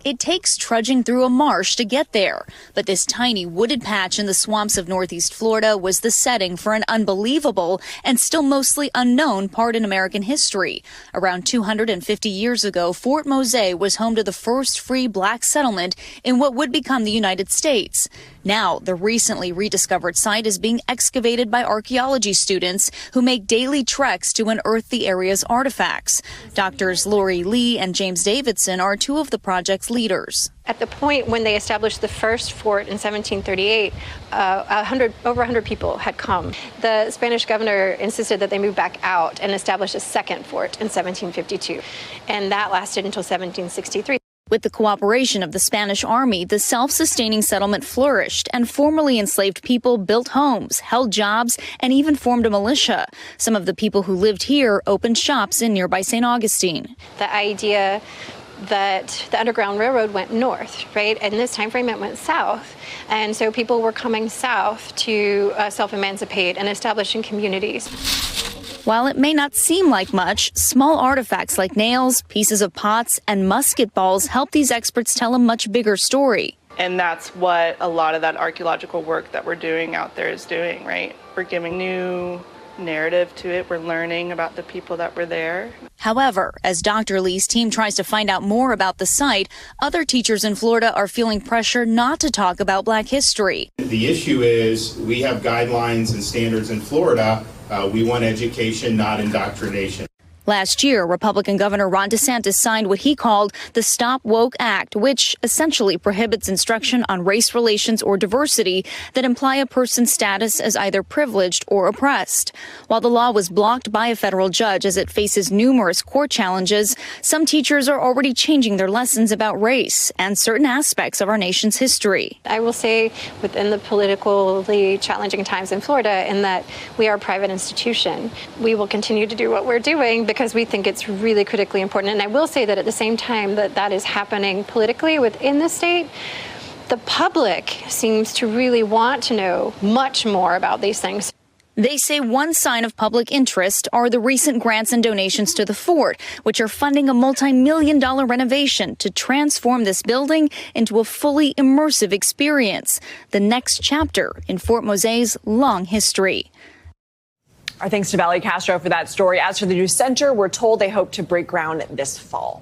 It takes trudging through a marsh to get there, but this tiny wooded patch in the swamps of Northeast Florida was the setting for an unbelievable and still mostly unknown part in American history. Around 250 years ago, Fort Mose was home to the first free black settlement in what would become the United States. Now, the recently rediscovered site is being excavated by archaeology students who make daily treks to unearth the area's artifacts. Doctors Lori Lee and James Davidson are two of the project's leaders. At the point when they established the first fort in 1738, over 100 people had come. The Spanish governor insisted that they move back out and establish a second fort in 1752, and that lasted until 1763. With the cooperation of the Spanish army, the self-sustaining settlement flourished, and formerly enslaved people built homes, held jobs, and even formed a militia. Some of the people who lived here opened shops in nearby St. Augustine. The idea that the Underground Railroad went north, right? And this time frame it went south. And so people were coming south to self-emancipate and establishing communities. While it may not seem like much, small artifacts like nails, pieces of pots, and musket balls help these experts tell a much bigger story. And that's what a lot of that archaeological work that we're doing out there is doing, right? We're giving new narrative to it. We're learning about the people that were there. However, as Dr. Lee's team tries to find out more about the site, other teachers in Florida are feeling pressure not to talk about Black history. The issue is we have guidelines and standards in Florida. We want education, not indoctrination. Last year, Republican Governor Ron DeSantis signed what he called the Stop Woke Act, which essentially prohibits instruction on race relations or diversity that imply a person's status as either privileged or oppressed. While the law was blocked by a federal judge as it faces numerous court challenges, some teachers are already changing their lessons about race and certain aspects of our nation's history. I will say within the politically challenging times in Florida, in that we are a private institution, we will continue to do what we're doing because we think it's really critically important. And I will say that at the same time that is happening politically within the state, the public seems to really want to know much more about these things. They say one sign of public interest are the recent grants and donations to the fort, which are funding a multi-million-dollar renovation to transform this building into a fully immersive experience, the next chapter in Fort Mose's long history. Our thanks to Valerie Castro for that story. As for the new center, we're told they hope to break ground this fall.